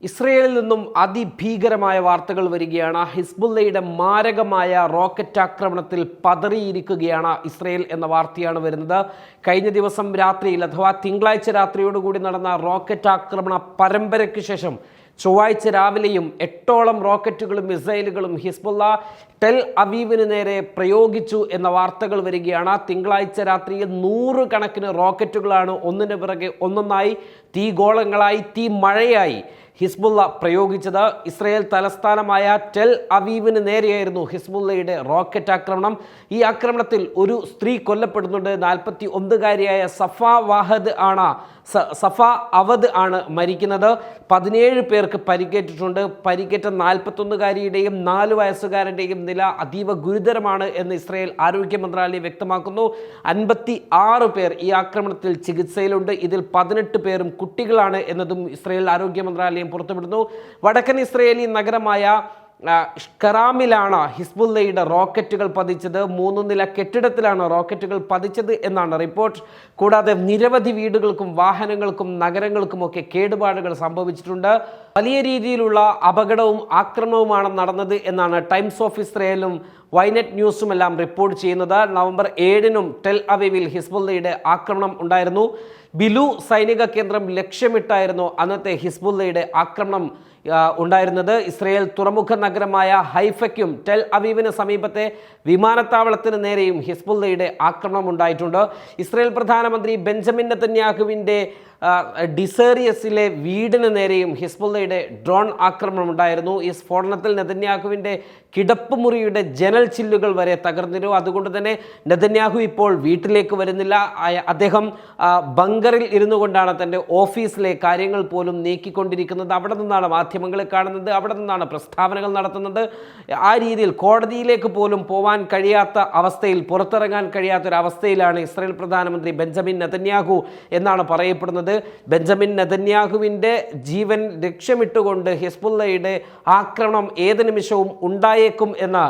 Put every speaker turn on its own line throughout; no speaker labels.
ഇസ്രയേലിൽ നിന്നും അതിഭീകരമായ വാർത്തകൾ വരികയാണ്. ഹിസ്ബുള്ളയുടെ മാരകമായ റോക്കറ്റ് ആക്രമണത്തിൽ പതറിയിരിക്കുകയാണ് ഇസ്രയേൽ എന്ന വാർത്തയാണ് വരുന്നത്. കഴിഞ്ഞ ദിവസം രാത്രിയിൽ അഥവാ തിങ്കളാഴ്ച രാത്രിയോടുകൂടി നടന്ന റോക്കറ്റ് ആക്രമണ പരമ്പരയ്ക്ക് ശേഷം ചൊവ്വാഴ്ച രാവിലെയും 8ഓളം റോക്കറ്റുകളും മിസൈലുകളും ഹിസ്ബുള്ള ടെൽ അവീവിന് നേരെ പ്രയോഗിച്ചു എന്ന വാർത്തകൾ വരികയാണ്. തിങ്കളാഴ്ച രാത്രിയിൽ 100 കണക്കിന് റോക്കറ്റുകളാണ് ഒന്നിനു പിറകെ ഒന്നൊന്നായി തീഗോളങ്ങളായി തീ മഴയായി ഹിസ്ബുള്ള പ്രയോഗിച്ചത്. ഇസ്രയേൽ തലസ്ഥാനമായ ടെൽ അവീവിന് നേരെയായിരുന്നു ഹിസ്ബുള്ളയുടെ റോക്കറ്റ് ആക്രമണം. ഈ ആക്രമണത്തിൽ ഒരു സ്ത്രീ കൊല്ലപ്പെടുന്നുണ്ട്. 41-കാരിയായ സഫ അവദ് ആണ് മരിക്കുന്നത്. 17 പേർക്ക് പരിക്കേറ്റിട്ടുണ്ട്. പരിക്കേറ്റ 41-കാരിയുടെയും 4 വയസ്സുകാരൻ്റെയും നില അതീവ ഗുരുതരമാണ് എന്ന് ഇസ്രയേൽ ആരോഗ്യ മന്ത്രാലയം വ്യക്തമാക്കുന്നു. 56 പേർ ഈ ആക്രമണത്തിൽ ചികിത്സയിലുണ്ട്. ഇതിൽ 18 പേരും കുട്ടികളാണ് എന്നതും ഇസ്രയേൽ ആരോഗ്യ മന്ത്രാലയം പുറത്തുവിടുന്നു. വടക്കൻ ഇസ്രയേലി നഗരമായ ഷ്കറാമിലാണ് ഹിസ്ബുള്ളയുടെ റോക്കറ്റുകൾ പതിച്ചത്. 3 നില കെട്ടിടത്തിലാണ് റോക്കറ്റുകൾ പതിച്ചത് എന്നാണ് റിപ്പോർട്ട്. കൂടാതെ നിരവധി വീടുകൾക്കും വാഹനങ്ങൾക്കും നഗരങ്ങൾക്കുമൊക്കെ കേടുപാടുകൾ സംഭവിച്ചിട്ടുണ്ട്. വലിയ രീതിയിലുള്ള അപകടവും ആക്രമണവുമാണ് നടന്നത് എന്നാണ് ടൈംസ് ഓഫ് ഇസ്രയേലും വൈനെറ്റ് ന്യൂസുമെല്ലാം റിപ്പോർട്ട് ചെയ്യുന്നത്. നവംബർ 7-നും ടെൽ അവീവിൽ ഹിസ്ബുള്ളയുടെ ആക്രമണം ഉണ്ടായിരുന്നു. ബിലു സൈനിക കേന്ദ്രം ലക്ഷ്യമിട്ടായിരുന്നു അന്നത്തെ ഹിസ്ബുള്ളയുടെ ആക്രമണം ഉണ്ടായിരുന്നത്. ഇസ്രയേൽ തുറമുഖ നഗരമായ ഹൈഫയ്ക്കും ടെൽ അവീവിന് സമീപത്തെ വിമാനത്താവളത്തിന് നേരെയും ഹിസ്ബുള്ളയുടെ ആക്രമണം ഉണ്ടായിട്ടുണ്ട്. ഇസ്രയേൽ പ്രധാനമന്ത്രി ബെഞ്ചമിൻ നെതന്യാഹുവിൻ്റെ ഡിസേറിയസിലെ വീടിന് നേരെയും ഹിസ്ബുള്ളയുടെ ഡ്രോൺ ആക്രമണം ഉണ്ടായിരുന്നു. ഈ സ്ഫോടനത്തിൽ നെതന്യാഹുവിൻ്റെ കിടപ്പ് മുറിയുടെ ജനൽ ചില്ലുകൾ വരെ തകർന്നിരുന്നു. അതുകൊണ്ട് തന്നെ നെതന്യാഹു ഇപ്പോൾ വീട്ടിലേക്ക് വരുന്നില്ല. അദ്ദേഹം ബങ്കറിൽ ഇരുന്നു കൊണ്ടാണ് തൻ്റെ ഓഫീസിലെ കാര്യങ്ങൾ പോലും നീക്കിക്കൊണ്ടിരിക്കുന്നത്. അവിടെ നിന്നാണ് മാധ്യമങ്ങളെ കാണുന്നത്, അവിടെ നിന്നാണ് പ്രസ്താവനകൾ നടത്തുന്നത്. ആ രീതിയിൽ കോടതിയിലേക്ക് പോലും പോവാൻ കഴിയാത്ത അവസ്ഥയിൽ, പുറത്തിറങ്ങാൻ കഴിയാത്തൊരവസ്ഥയിലാണ് ഇസ്രായേൽ പ്രധാനമന്ത്രി ബെഞ്ചമിൻ നെതന്യാഹു എന്നാണ് പറയപ്പെടുന്നത്. ബെഞ്ചമിൻ നെതന്യാഹുവിൻ്റെ ജീവൻ ലക്ഷ്യമിട്ടുകൊണ്ട് ഹിസ്ബുള്ളയുടെ ആക്രമണം ഏത് നിമിഷവും ഉണ്ടായേക്കും എന്ന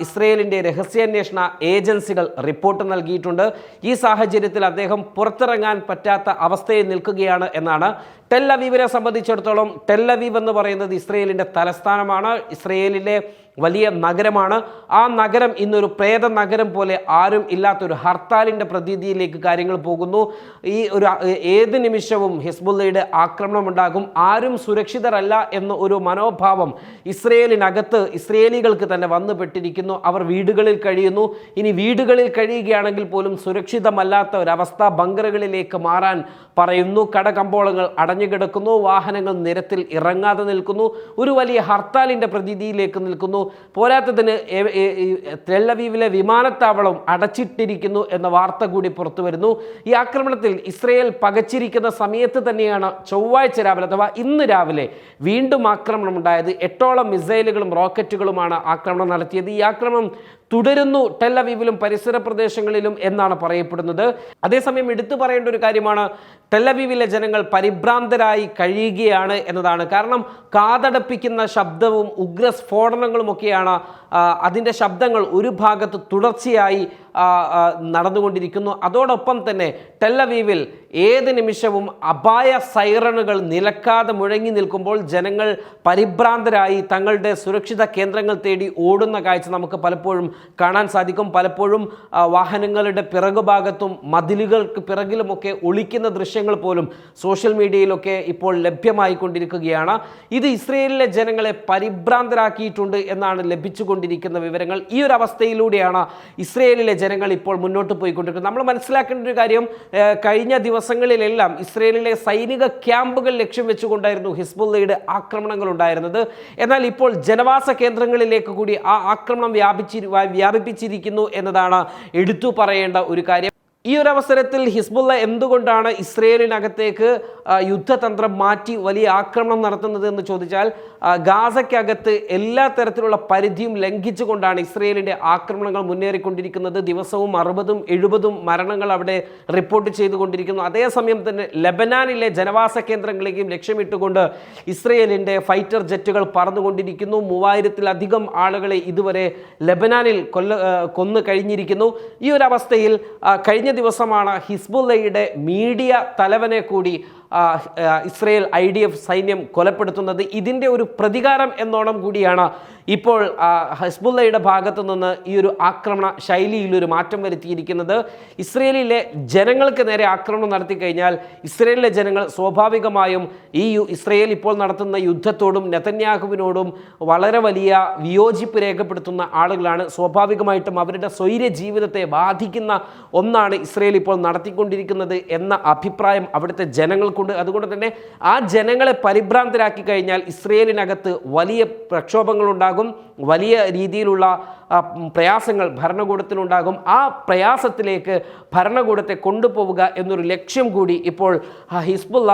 ഇസ്രയേലിൻ്റെ രഹസ്യാന്വേഷണ ഏജൻസികൾ റിപ്പോർട്ട് നൽകിയിട്ടുണ്ട്. ഈ സാഹചര്യത്തിൽ അദ്ദേഹം പുറത്തിറങ്ങാൻ പറ്റാത്ത അവസ്ഥയിൽ നിൽക്കുകയാണ് എന്നാണ്. ടെൽ അവീവിനെ സംബന്ധിച്ചിടത്തോളം ടെൽ അവീവ് എന്ന് പറയുന്നത് ഇസ്രയേലിൻ്റെ തലസ്ഥാനമാണ്, ഇസ്രയേലിലെ വലിയ നഗരമാണ്. ആ നഗരം ഇന്നൊരു പ്രേത നഗരം പോലെ ആരും ഇല്ലാത്തൊരു ഹർത്താലിൻ്റെ പ്രതീതിയിലേക്ക് കാര്യങ്ങൾ പോകുന്നു. ഏത് നിമിഷവും ഹിസ്ബുള്ളയുടെ ആക്രമണം ഉണ്ടാകും, ആരും സുരക്ഷിതരല്ല എന്ന ഒരു മനോഭാവം ഇസ്രയേലിനകത്ത് ഇസ്രയേലികൾക്ക് തന്നെ വന്നുപെട്ടിരിക്കുന്നു. അവർ വീടുകളിൽ കഴിയുന്നു. ഇനി വീടുകളിൽ കഴിയുകയാണെങ്കിൽ പോലും സുരക്ഷിതമല്ലാത്ത ഒരവസ്ഥ ബങ്കറുകളിലേക്ക് മാറാൻ പറയുന്നു. കടകമ്പോളങ്ങൾ അടഞ്ഞുകിടക്കുന്നു, വാഹനങ്ങൾ നിരത്തിൽ ഇറങ്ങാതെ നിൽക്കുന്നു, ഒരു വലിയ ഹർത്താലിൻ്റെ പ്രതീതിയിലേക്ക് നിൽക്കുന്നു. പോരാത്തതിന് ടെൽ അവീവിലെ വിമാനത്താവളം അടച്ചിട്ടിരിക്കുന്നു എന്ന വാർത്ത കൂടി പുറത്തു വരുന്നു. ഈ ആക്രമണത്തിൽ ഇസ്രയേൽ പകച്ചിരിക്കുന്ന സമയത്ത് തന്നെയാണ് ചൊവ്വാഴ്ച രാവിലെ അഥവാ ഇന്ന് രാവിലെ വീണ്ടും ആക്രമണം ഉണ്ടായത്. 8ഓളം മിസൈലുകളും റോക്കറ്റുകളുമാണ് ആക്രമണം നടത്തിയത്. ഈ ആക്രമണം തുടരുന്നു ടെൽ അവീവിലും പരിസര പ്രദേശങ്ങളിലും എന്നാണ് പറയപ്പെടുന്നത്. അതേസമയം എടുത്തു പറയേണ്ട ഒരു കാര്യമാണ്, ടെൽ അവീവിലെ ജനങ്ങൾ പരിഭ്രാന്തരായി കഴിയുകയാണ് എന്നതാണ്. കാരണം കാതടപ്പിക്കുന്ന ശബ്ദവും ഉഗ്രസ്ഫോടനങ്ങളുമൊക്കെയാണ്. അതിൻ്റെ ശബ്ദങ്ങൾ ഒരു ഭാഗത്ത് തുടർച്ചയായി നടന്നുകൊണ്ടിരിക്കുന്നു. അതോടൊപ്പം തന്നെ ടെൽ അവീവിൽ ഏത് നിമിഷവും അപായ സൈറണുകൾ നിലക്കാതെ മുഴങ്ങി നിൽക്കുമ്പോൾ ജനങ്ങൾ പരിഭ്രാന്തരായി തങ്ങളുടെ സുരക്ഷിത കേന്ദ്രങ്ങൾ തേടി ഓടുന്ന കാഴ്ച നമുക്ക് പലപ്പോഴും കാണാൻ സാധിക്കും. പലപ്പോഴും വാഹനങ്ങളുടെ പിറകുഭാഗത്തും മതിലുകൾക്ക് പിറകിലുമൊക്കെ ഒളിക്കുന്ന ദൃശ്യങ്ങൾ പോലും സോഷ്യൽ മീഡിയയിലൊക്കെ ഇപ്പോൾ ലഭ്യമായിക്കൊണ്ടിരിക്കുകയാണ്. ഇത് ഇസ്രയേലിലെ ജനങ്ങളെ പരിഭ്രാന്തരാക്കിയിട്ടുണ്ട് എന്നാണ് ലഭിച്ചുകൊണ്ടിരിക്കുന്ന വിവരങ്ങൾ. ഈ ഒരു അവസ്ഥയിലൂടെയാണ് ഇസ്രയേലിലെ ജനങ്ങൾ ഇപ്പോൾ മുന്നോട്ട് പോയിക്കൊണ്ടിരിക്കുന്നത്. നമ്മൾ മനസ്സിലാക്കേണ്ട ഒരു കാര്യം, കഴിഞ്ഞ ദിവസങ്ങളിലെല്ലാം ഇസ്രയേലിലെ സൈനിക ക്യാമ്പുകൾ ലക്ഷ്യം വെച്ചുകൊണ്ടായിരുന്നു ഹിസ്ബുള്ളയുടെ ആക്രമണങ്ങൾ ഉണ്ടായിരുന്നത്. എന്നാൽ ഇപ്പോൾ ജനവാസ കേന്ദ്രങ്ങളിലേക്ക് കൂടി ആ ആക്രമണം വ്യാപിപ്പിച്ചിരിക്കുന്നു എന്നതാണ് എടുത്തു പറയേണ്ട ഒരു കാര്യം. ഈ ഒരു അവസരത്തിൽ ഹിസ്ബുള്ള എന്തുകൊണ്ടാണ് ഇസ്രയേലിനകത്തേക്ക് യുദ്ധതന്ത്രം മാറ്റി വലിയ ആക്രമണം നടത്തുന്നത് എന്ന് ചോദിച്ചാൽ, ഗാസയ്ക്കകത്ത് എല്ലാ തരത്തിലുള്ള പരിധിയും ലംഘിച്ചുകൊണ്ടാണ് ഇസ്രയേലിൻ്റെ ആക്രമണങ്ങൾ മുന്നേറിക്കൊണ്ടിരിക്കുന്നത്. ദിവസവും 60ഉം 70ഉം മരണങ്ങൾ അവിടെ റിപ്പോർട്ട് ചെയ്തുകൊണ്ടിരിക്കുന്നു. അതേസമയം തന്നെ ലെബനാനിലെ ജനവാസ കേന്ദ്രങ്ങളെയും ലക്ഷ്യമിട്ടുകൊണ്ട് ഇസ്രയേലിൻ്റെ ഫൈറ്റർ ജെറ്റുകൾ പറന്നുകൊണ്ടിരിക്കുന്നു. 3000-ലധികം ആളുകളെ ഇതുവരെ ലെബനാനിൽ കൊന്നു കഴിഞ്ഞിരിക്കുന്നു. ഈ ഒരു അവസ്ഥയിൽ കഴിഞ്ഞ ദിവസമാണ് ഹിസ്ബുള്ളയുടെ മീഡിയ തലവനെ കൂടി ഇസ്രയേൽ IDF സൈന്യം കൊലപ്പെടുത്തുന്നത്. ഇതിൻ്റെ ഒരു പ്രതികാരം എന്നോണം കൂടിയാണ് ഇപ്പോൾ ഹെസ്ബുള്ളയുടെ ഭാഗത്തു നിന്ന് ഈ ഒരു ആക്രമണ ശൈലിയിലൊരു മാറ്റം വരുത്തിയിരിക്കുന്നത്. ഇസ്രയേലിലെ ജനങ്ങൾക്ക് നേരെ ആക്രമണം നടത്തി കഴിഞ്ഞാൽ ഇസ്രയേലിലെ ജനങ്ങൾ സ്വാഭാവികമായും ഇസ്രയേൽ ഇപ്പോൾ നടത്തുന്ന യുദ്ധത്തോടും നെതന്യാഹുവിനോടും വളരെ വലിയ വിയോജിപ്പ് രേഖപ്പെടുത്തുന്ന ആളുകളാണ്. സ്വാഭാവികമായിട്ടും അവരുടെ സ്വൈര്യ ജീവിതത്തെ ബാധിക്കുന്ന ഒന്നാണ് ഇസ്രയേൽ ഇപ്പോൾ നടത്തിക്കൊണ്ടിരിക്കുന്നത് എന്ന അഭിപ്രായം അവിടുത്തെ ജനങ്ങൾക്കുണ്ട്. അതുകൊണ്ട് തന്നെ ആ ജനങ്ങളെ പരിഭ്രാന്തരാക്കി കഴിഞ്ഞാൽ ഇസ്രയേലിനകത്ത് വലിയ പ്രക്ഷോഭങ്ങളുണ്ടാകും, വലിയ രീതിയിലുള്ള പ്രയാസങ്ങൾ ഭരണകൂടത്തിനുണ്ടാകും. ആ പ്രയാസത്തിലേക്ക് ഭരണകൂടത്തെ കൊണ്ടുപോവുക എന്നൊരു ലക്ഷ്യം കൂടി ഇപ്പോൾ ഹിസ്ബുള്ള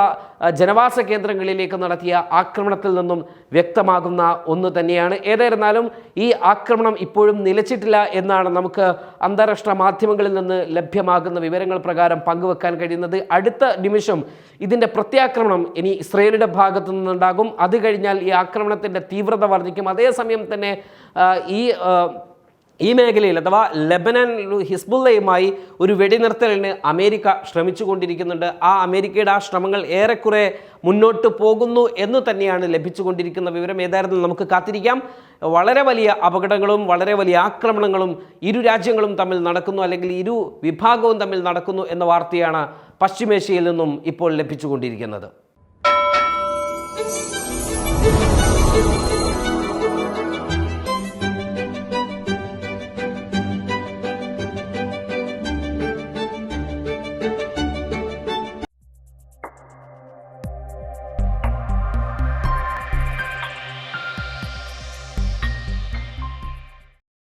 ജനവാസ കേന്ദ്രങ്ങളിലേക്ക് നടത്തിയ ആക്രമണത്തിൽ നിന്നും വ്യക്തമാകുന്ന ഒന്ന് തന്നെയാണ്. ഏതായിരുന്നാലും ഈ ആക്രമണം ഇപ്പോഴും നിലച്ചിട്ടില്ല എന്നാണ് നമുക്ക് അന്താരാഷ്ട്ര മാധ്യമങ്ങളിൽ നിന്ന് ലഭ്യമാകുന്ന വിവരങ്ങൾ പ്രകാരം പങ്കുവെക്കാൻ കഴിയുന്നത്. അടുത്ത നിമിഷം ഇതിൻ്റെ പ്രത്യാക്രമണം ഇനി ഇസ്രയേലിൻ്റെ ഭാഗത്തു നിന്നുണ്ടാകും. അത് കഴിഞ്ഞാൽ ഈ ആക്രമണത്തിൻ്റെ തീവ്രത വർദ്ധിക്കും. അതേസമയം തന്നെ ഈ മേഖലയിൽ അഥവാ ലെബനൻ ഹിസ്ബുള്ളയുമായി ഒരു വെടിനിർത്തലിന് അമേരിക്ക ശ്രമിച്ചുകൊണ്ടിരിക്കുന്നുണ്ട്. അമേരിക്കയുടെ ശ്രമങ്ങൾ ഏറെക്കുറെ മുന്നോട്ട് പോകുന്നു എന്ന് തന്നെയാണ് ലഭിച്ചുകൊണ്ടിരിക്കുന്ന വിവരം. ഏതായാലും നമുക്ക് കാത്തിരിക്കാം. വളരെ വലിയ അപകടങ്ങളും വളരെ വലിയ ആക്രമണങ്ങളും ഇരു രാജ്യങ്ങളും തമ്മിൽ നടക്കുന്നു, അല്ലെങ്കിൽ ഇരു വിഭാഗവും തമ്മിൽ നടക്കുന്നു എന്ന വാർത്തയാണ് പശ്ചിമേഷ്യയിൽ നിന്നും ഇപ്പോൾ ലഭിച്ചുകൊണ്ടിരിക്കുന്നത്.